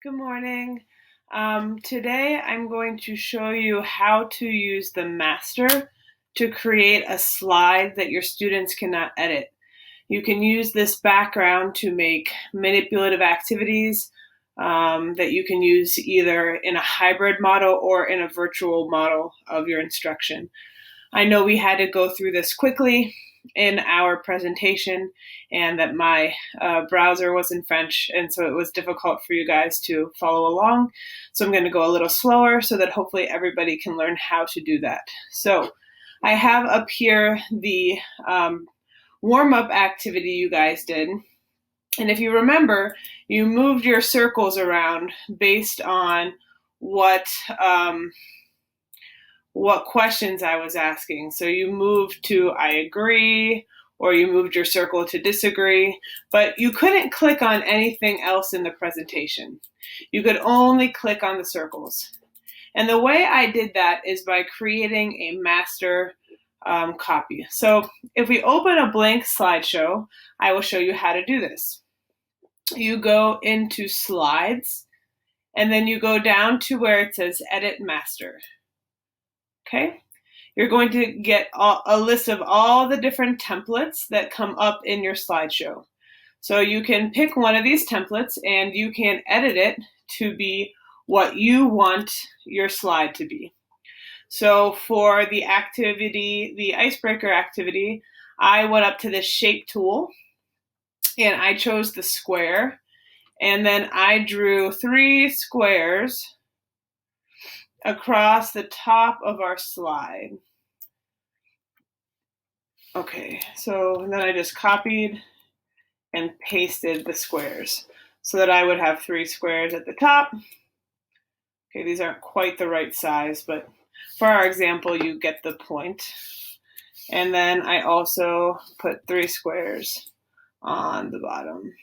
Good morning. Today I'm going to show you how to use the master to create a slide that your students cannot edit. You can use this background to make manipulative activities that you can use either in a hybrid model or in a virtual model of your instruction. I know we had to go through this quickly in our presentation and that my browser was in French, and so it was difficult for you guys to follow along. So I'm going to go a little slower so that hopefully everybody can learn how to do that. So I have up here the warm-up activity you guys did. And if you remember, you moved your circles around based on what questions I was asking. So you moved to I agree, or you moved your circle to disagree, but you couldn't click on anything else in the presentation. You could only click on the circles. And the way I did that is by creating a master copy. So if we open a blank slideshow, I will show you how to do this. You go into slides, and then you go down to where it says edit master. Okay, you're going to get a list of all the different templates that come up in your slideshow. So you can pick one of these templates and you can edit it to be what you want your slide to be. So for the activity, the icebreaker activity, I went up to the shape tool and I chose the square, and then I drew 3 squares across the top of our slide. Okay, so then I just copied and pasted the squares so that I would have 3 squares at the top. Okay, these aren't quite the right size, but for our example, you get the point. And then I also put 3 squares on the bottom.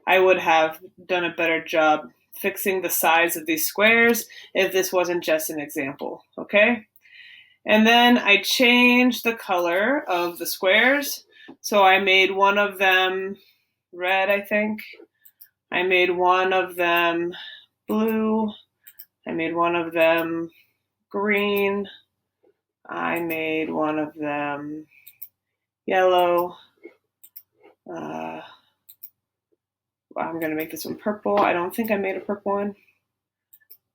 I would have done a better job fixing the size of these squares if this wasn't just an example, okay? And then I changed the color of the squares. So I made one of them red, I think. I made one of them blue. I made one of them green. I made one of them yellow. I'm going to make this one purple. I don't think I made a purple one.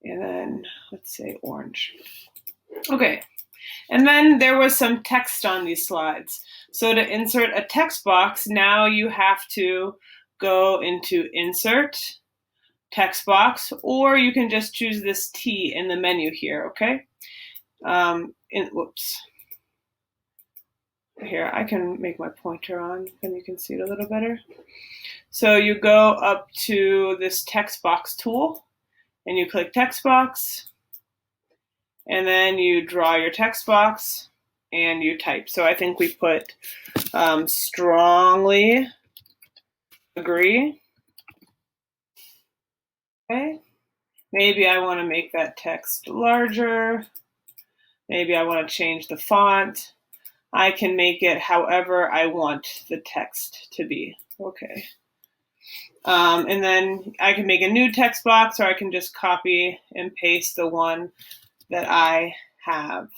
And then let's say orange. Okay. And then there was some text on these slides. So to insert a text box, now you have to go into Insert, Text Box, or you can just choose this T in the menu here, okay? Whoops. Here, I can make my pointer on, and you can see it a little better. So you go up to this text box tool, and you click text box, and then you draw your text box, and you type. So I think we put strongly agree. Okay. Maybe I want to make that text larger. Maybe I want to change the font. I can make it however I want the text to be. Okay. And then I can make a new text box, or I can just copy and paste the one that I have.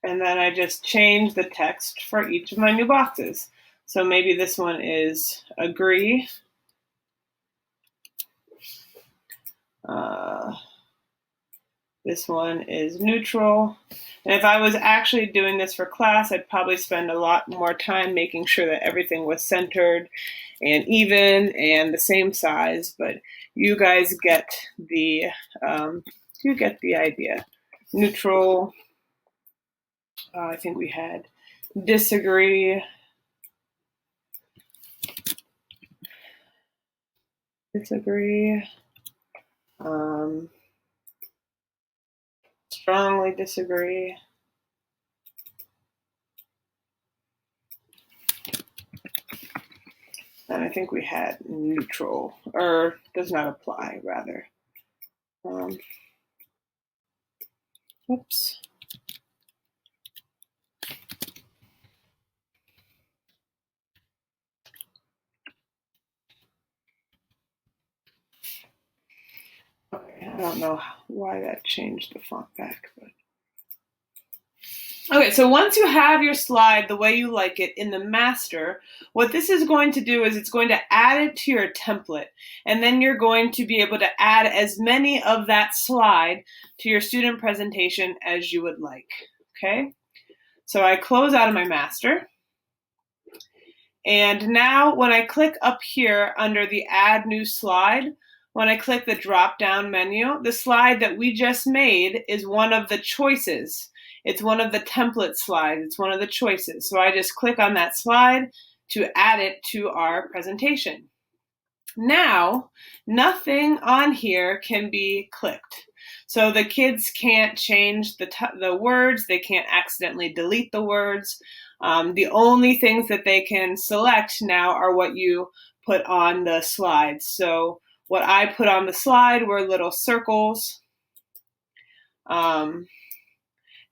And then I just change the text for each of my new boxes. So maybe this one is agree. This one is neutral. And if I was actually doing this for class, I'd probably spend a lot more time making sure that everything was centered and even and the same size, but you guys get the idea. Neutral, I think we had disagree, strongly disagree, and I think we had neutral, or does not apply, rather. Oops. don't know why that changed the font back, but okay, so once you have your slide the way you like it in the master, what this is going to do is it's going to add it to your template. And then you're going to be able to add as many of that slide to your student presentation as you would like. Okay, so I close out of my master. And now when I click up here under the add new slide, when I click the drop down menu, the slide that we just made is one of the choices. It's one of the template slides. It's one of the choices. So I just click on that slide to add it to our presentation. Now, nothing on here can be clicked. So the kids can't change the words. They can't accidentally delete the words. The only things that they can select now are what you put on the slide. So what I put on the slide were little circles.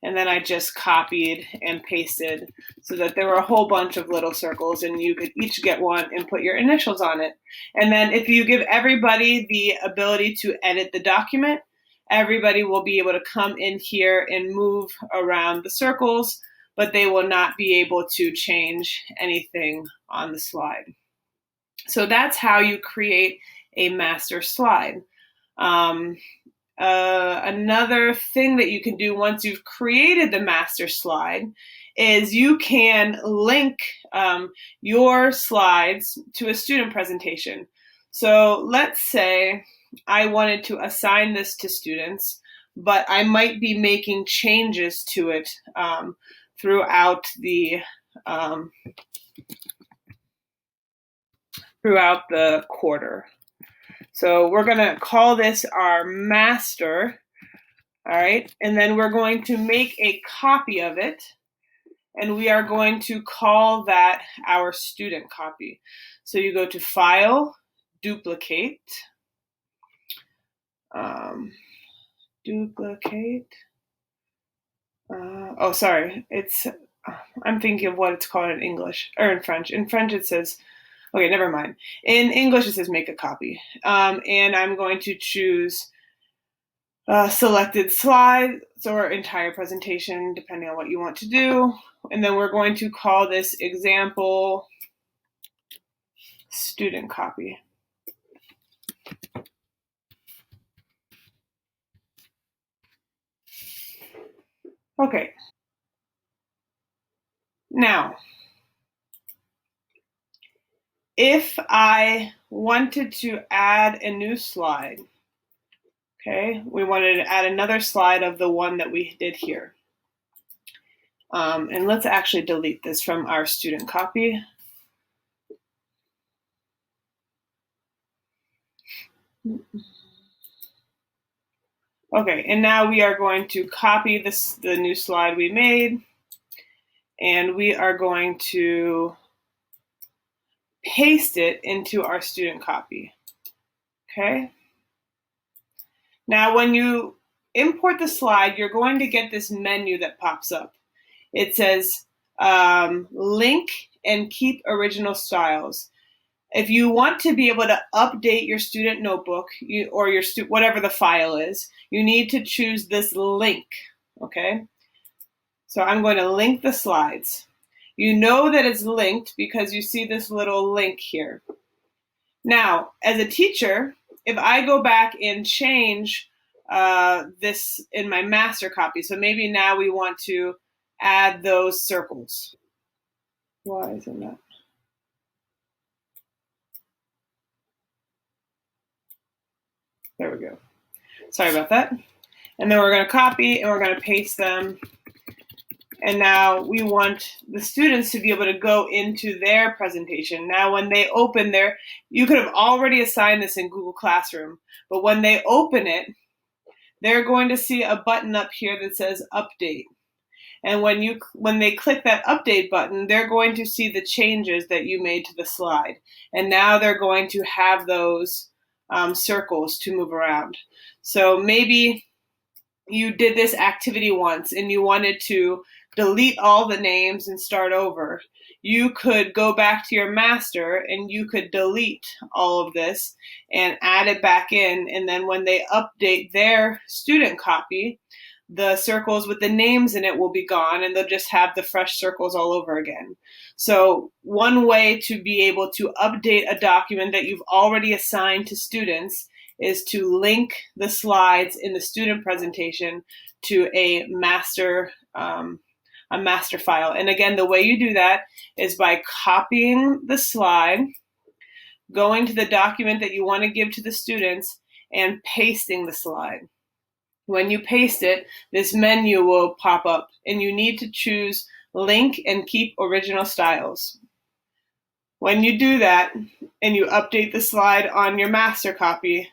And then I just copied and pasted so that there were a whole bunch of little circles and you could each get one and put your initials on it. And then if you give everybody the ability to edit the document, everybody will be able to come in here and move around the circles, but they will not be able to change anything on the slide. So that's how you create a master slide. Another thing that you can do once you've created the master slide is you can link your slides to a student presentation. So let's say I wanted to assign this to students, but I might be making changes to it throughout the quarter. So we're going to call this our master, all right? And then we're going to make a copy of it, and we are going to call that our student copy. So you go to File, Duplicate, Duplicate. I'm thinking of what it's called in English, or in French. In French it says, okay, never mind. In English, it says make a copy. And I'm going to choose selected slides or entire presentation, depending on what you want to do. And then we're going to call this example student copy. Okay. Now, if I wanted to add a new slide, okay, we wanted to add another slide of the one that we did here. And let's actually delete this from our student copy. Okay, and now we are going to copy the new slide we made, and we are going to paste it into our student copy. Okay. Now, when you import the slide, you're going to get this menu that pops up. It says link and keep original styles. If you want to be able to update your student notebook or your whatever the file is, you need to choose this link, okay? So I'm going to link the slides. You know that it's linked because you see this little link here. Now, as a teacher, if I go back and change this in my master copy, so maybe now we want to add those circles. Why is it not? There we go. Sorry about that. And then we're going to copy and we're going to paste them. And now we want the students to be able to go into their presentation. Now, when they open you could have already assigned this in Google Classroom, but when they open it, they're going to see a button up here that says Update. And when they click that Update button, they're going to see the changes that you made to the slide. And now they're going to have those circles to move around. So maybe you did this activity once and you wanted to delete all the names and start over. you could go back to your master and you could delete all of this and add it back in. And then when they update their student copy, the circles with the names in it will be gone and they'll just have the fresh circles all over again. So one way to be able to update a document that you've already assigned to students is to link the slides in the student presentation to a master file. And again, the way you do that is by copying the slide, going to the document that you want to give to the students, and pasting the slide. When you paste it, this menu will pop up, and you need to choose Link and Keep Original Styles. When you do that, and you update the slide on your master copy,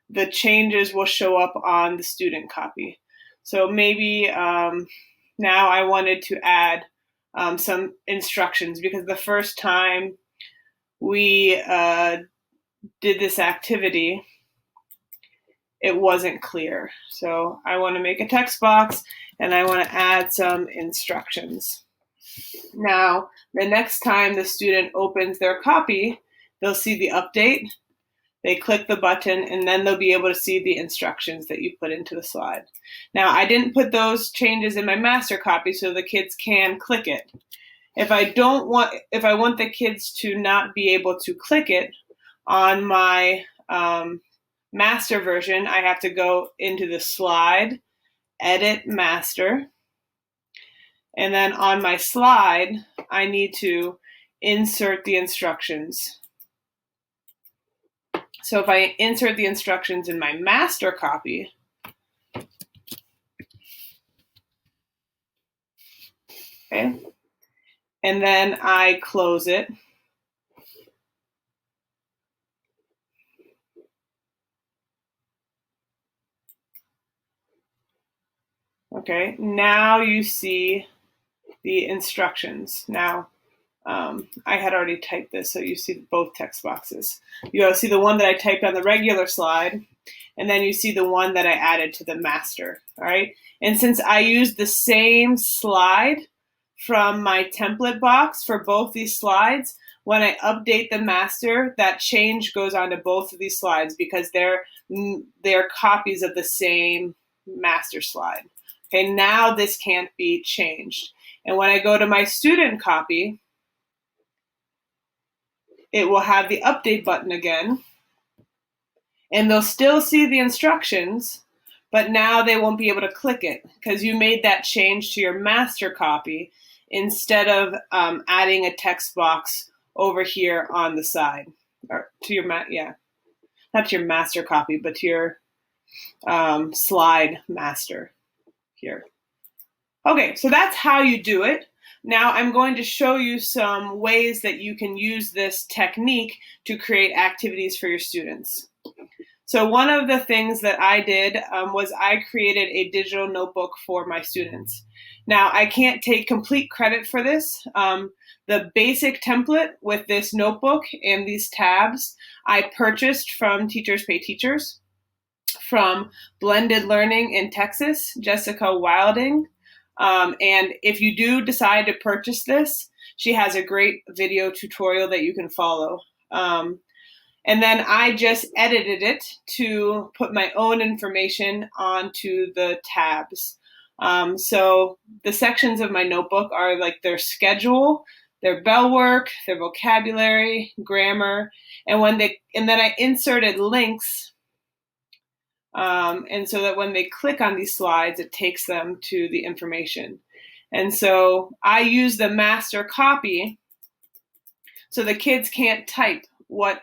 the changes will show up on the student copy. So maybe now I wanted to add some instructions, because the first time we did this activity, it wasn't clear. So I want to make a text box and I want to add some instructions. Now, the next time the student opens their copy, they'll see the update. They click the button and then they'll be able to see the instructions that you put into the slide. Now, I didn't put those changes in my master copy so the kids can click it. If I want the kids to not be able to click it on my master version, I have to go into the slide, edit master, and then on my slide, I need to insert the instructions. So if I insert the instructions in my master copy, okay, and then I close it, okay, now you see the instructions. Now, I had already typed this, so you see both text boxes. You see the one that I typed on the regular slide, and then you see the one that I added to the master, all right? And since I used the same slide from my template box for both these slides, when I update the master, that change goes onto both of these slides because they're copies of the same master slide. Okay, now this can't be changed. And when I go to my student copy, it will have the update button again, and they'll still see the instructions, but now they won't be able to click it because you made that change to your master copy instead of adding a text box over here on the side, or to your not to your master copy, but to your slide master here. Okay, so that's how you do it. Now I'm going to show you some ways that you can use this technique to create activities for your students. So one of the things that I did was I created a digital notebook for my students. Now I can't take complete credit for this. The basic template with this notebook and these tabs I purchased from Teachers Pay Teachers, from Blended Learning in Texas, Jessica Wilding. And if you do decide to purchase this, she has a great video tutorial that you can follow. And then I just edited it to put my own information onto the tabs. So the sections of my notebook are like their schedule, their bell work, their vocabulary, grammar, and then I inserted links. And so that when they click on these slides, it takes them to the information. And so I use the master copy so the kids can't type what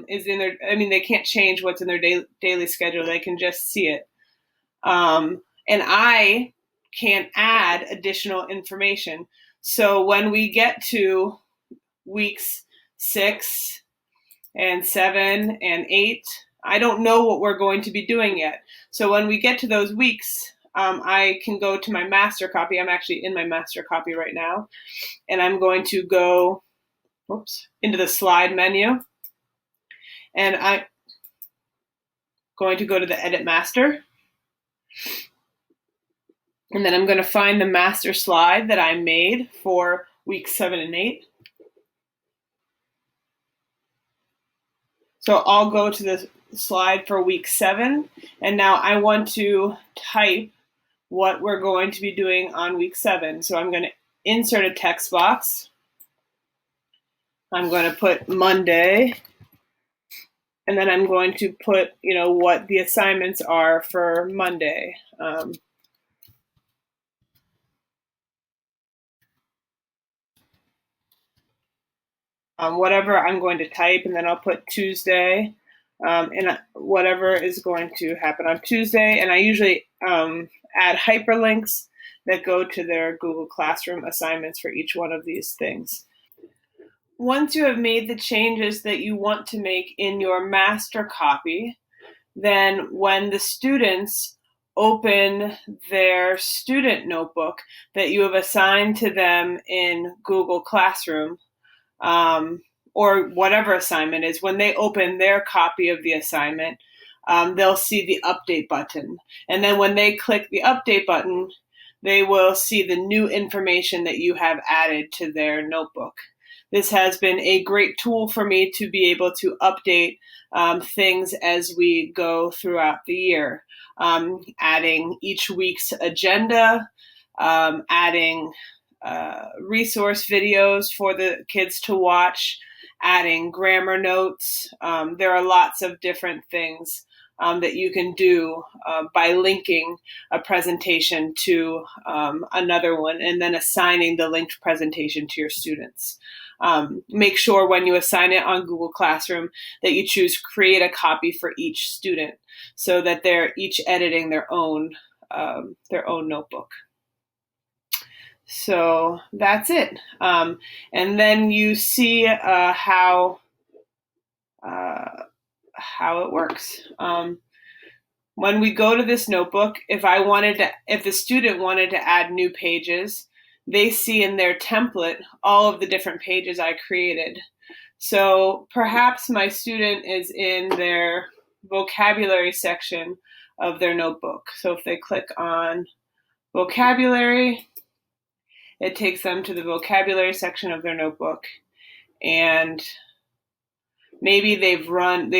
is in their, they can't change what's in their daily schedule. They can just see it. And I can add additional information. So when we get to weeks 6 and 7 and 8, I don't know what we're going to be doing yet. So when we get to those weeks, I can go to my master copy. I'm actually in my master copy right now. And I'm going to go into the slide menu. And I'm going to go to the edit master. And then I'm going to find the master slide that I made for weeks 7 and 8. So I'll go to the slide for week 7, and now I want to type what we're going to be doing on week 7. So I'm going to insert a text box. I'm going to put Monday, and then I'm going to put, what the assignments are for Monday. Whatever I'm going to type, and then I'll put Tuesday, and whatever is going to happen on Tuesday. And I usually add hyperlinks that go to their Google Classroom assignments for each one of these things. Once you have made the changes that you want to make in your master copy, then when the students open their student notebook that you have assigned to them in Google Classroom, or whatever assignment is, when they open their copy of the assignment, they'll see the update button. And then when they click the update button, they will see the new information that you have added to their notebook. This has been a great tool for me to be able to update things as we go throughout the year, adding each week's agenda, adding resource videos for the kids to watch, adding grammar notes. There are lots of different things that you can do by linking a presentation to another one and then assigning the linked presentation to your students. Make sure when you assign it on Google Classroom that you choose create a copy for each student so that they're each editing their own notebook. So that's it. And then you see how it works. When we go to this notebook, if the student wanted to add new pages, they see in their template all of the different pages I created. So perhaps my student is in their vocabulary section of their notebook. So if they click on vocabulary, it takes them to the vocabulary section of their notebook, and maybe they've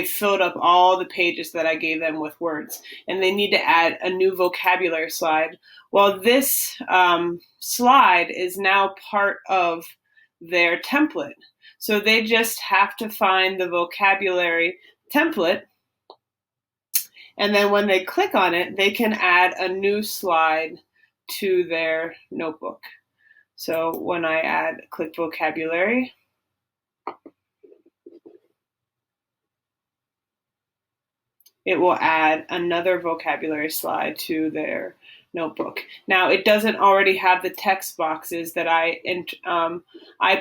filled up all the pages that I gave them with words, and they need to add a new vocabulary slide. Well, this slide is now part of their template. So they just have to find the vocabulary template, and then when they click on it, they can add a new slide to their notebook. So when I click vocabulary, it will add another vocabulary slide to their notebook. Now, it doesn't already have the text boxes that I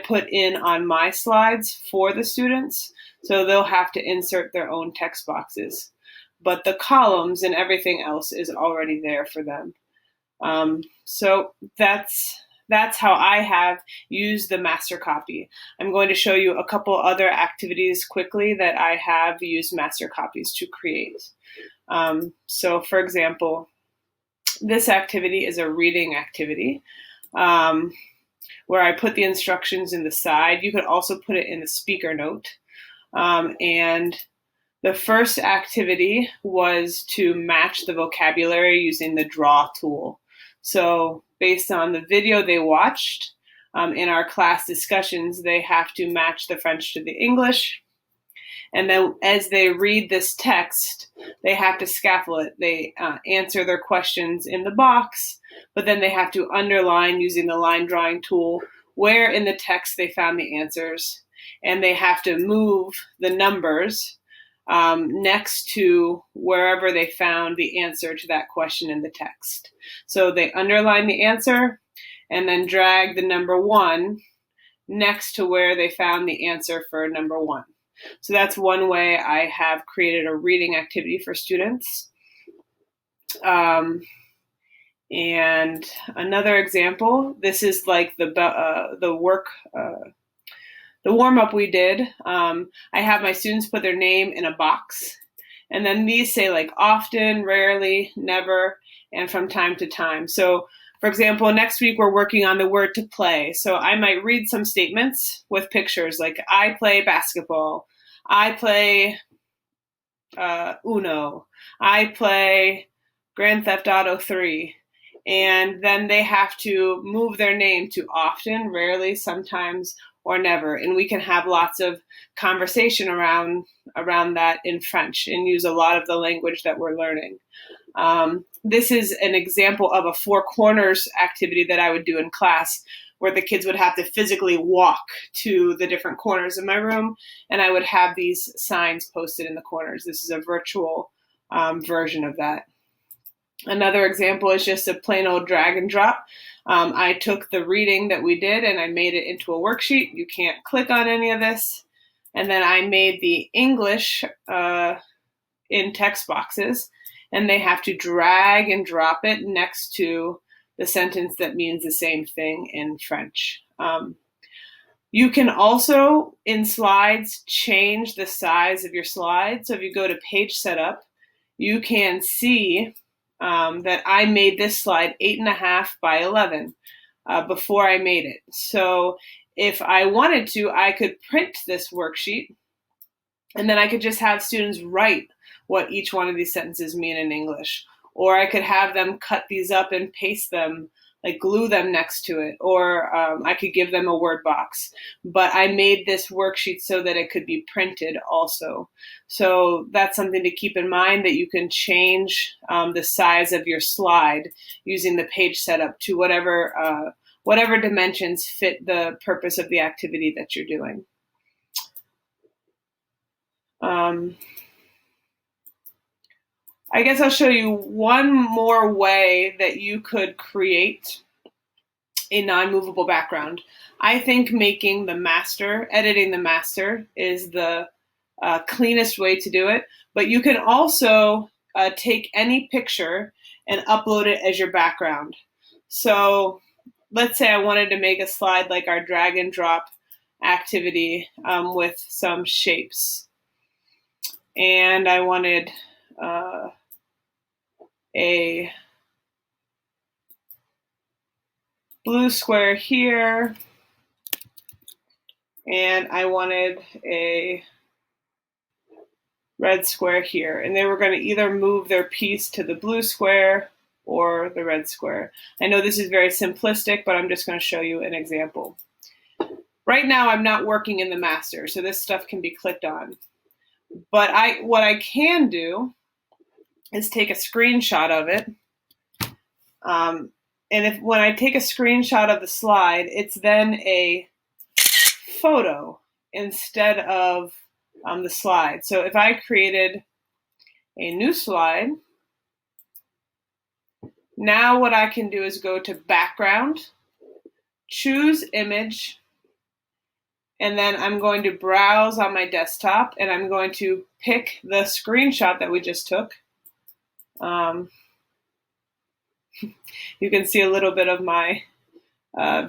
put in on my slides for the students, so they'll have to insert their own text boxes. But the columns and everything else is already there for them. So that's how I have used the master copy. I'm going to show you a couple other activities quickly that I have used master copies to create. So for example, this activity is a reading activity where I put the instructions in the side. You could also put it in the speaker note. And the first activity was to match the vocabulary using the draw tool. So based on the video they watched in our class discussions, they have to match the French to the English. And then as they read this text, they have to scaffold it. They answer their questions in the box, but then they have to underline using the line drawing tool where in the text they found the answers. And they have to move the numbers next to wherever they found the answer to that question in the text. So they underline the answer and then drag the number 1 next to where they found the answer for number 1. So that's one way I have created a reading activity for students. And another example, this is like the warm-up we did. I have my students put their name in a box, and then these say like often, rarely, never, and from time to time. So for example, next week we're working on the word to play. So I might read some statements with pictures like I play basketball, I play Uno. I play Grand Theft Auto 3. And then they have to move their name to often, rarely, sometimes, or never. And we can have lots of conversation around that in French and use a lot of the language that we're learning. This is an example of a four corners activity that I would do in class, where the kids would have to physically walk to the different corners of my room, and I would have these signs posted in the corners. This is a virtual version of that. Another example is just a plain old drag and drop. I took the reading that we did and I made it into a worksheet. You can't click on any of this. And then I made the English in text boxes, and they have to drag and drop it next to the sentence that means the same thing in French. You can also, in slides, change the size of your slide. So if you go to page setup, you can see that I made this slide 8.5 by 11 before I made it. So if I wanted to, I could print this worksheet, and then I could just have students write what each one of these sentences mean in English. Or I could have them cut these up and paste them, like glue them next to it. Or I could give them a Word box. But I made this worksheet so that it could be printed also. So that's something to keep in mind, that you can change the size of your slide using the page setup to whatever dimensions fit the purpose of the activity that you're doing. I guess I'll show you one more way that you could create a non-movable background. I think editing the master is the cleanest way to do it, but you can also take any picture and upload it as your background. So let's say I wanted to make a slide like our drag and drop activity with some shapes. And I wanted a blue square here, and I wanted a red square here. And they were going to either move their piece to the blue square or the red square. I know this is very simplistic, but I'm just going to show you an example. Right now, I'm not working in the master, so this stuff can be clicked on. But what I can do is take a screenshot of it. And when I take a screenshot of the slide, it's then a photo instead of the slide. So if I created a new slide, now what I can do is go to background, choose image, and then I'm going to browse on my desktop, and I'm going to pick the screenshot that we just took. You can see a little bit of my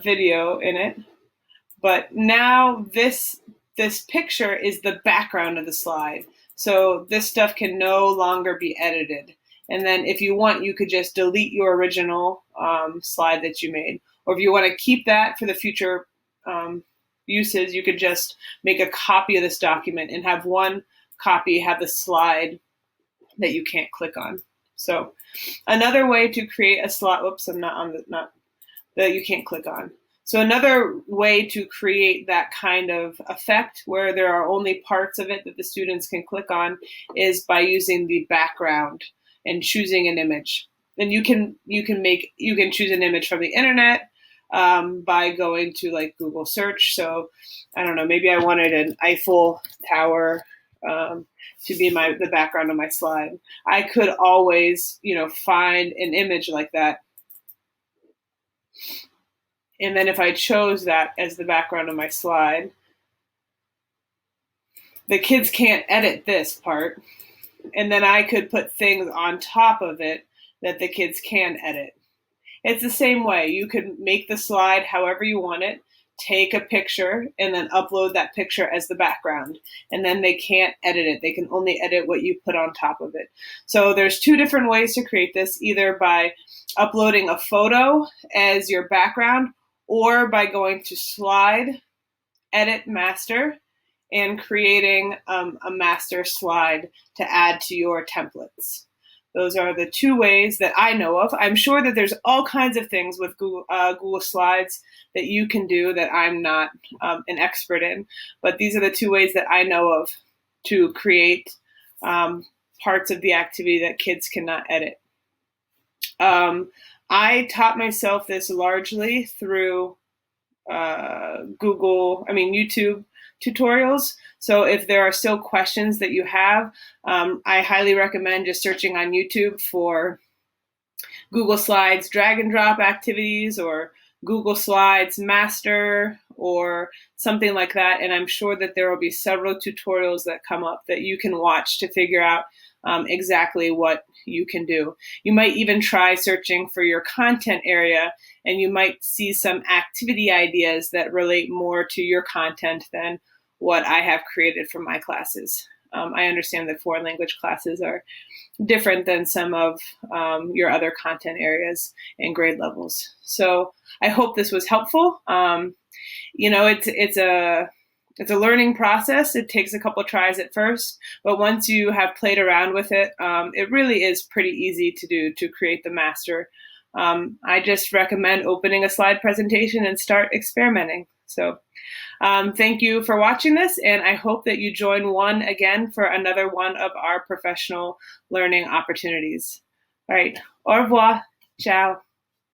video in it. But now this picture is the background of the slide. So this stuff can no longer be edited. And then if you want, you could just delete your original slide that you made. Or if you want to keep that for the future uses, you could just make a copy of this document and have one copy have the slide that you can't click on. So another way to create a slide, whoops, I'm not on the, not that you can't click on. So another way to create that kind of effect where there are only parts of it that the students can click on is by using the background and choosing an image. And you can choose an image from the internet by going to like Google search. So I don't know, maybe I wanted an Eiffel Tower to be the background of my slide. I could always, find an image like that. And then if I chose that as the background of my slide, the kids can't edit this part. And then I could put things on top of it that the kids can edit. It's the same way. You could make the slide however you want it, take a picture, and then upload that picture as the background. And then they can't edit it. They can only edit what you put on top of it. So there's two different ways to create this, either by uploading a photo as your background or by going to Slide, Edit, Master, and creating a master slide to add to your templates. Those are the two ways that I know of. I'm sure that there's all kinds of things with Google Slides that you can do that I'm not an expert in, but these are the two ways that I know of to create parts of the activity that kids cannot edit. I taught myself this largely through YouTube tutorials. So if there are still questions that you have, I highly recommend just searching on YouTube for Google Slides drag and drop activities or Google Slides master or something like that. And I'm sure that there will be several tutorials that come up that you can watch to figure out exactly what you can do. You might even try searching for your content area, and you might see some activity ideas that relate more to your content than what I have created for my classes. I understand that foreign language classes are different than some of your other content areas and grade levels. So I hope this was helpful. It's a learning process. It takes a couple of tries at first, but once you have played around with it, it really is pretty easy to do to create the master. I just recommend opening a slide presentation and start experimenting. So thank you for watching this, and I hope that you join one again for another one of our professional learning opportunities. All right, au revoir, ciao.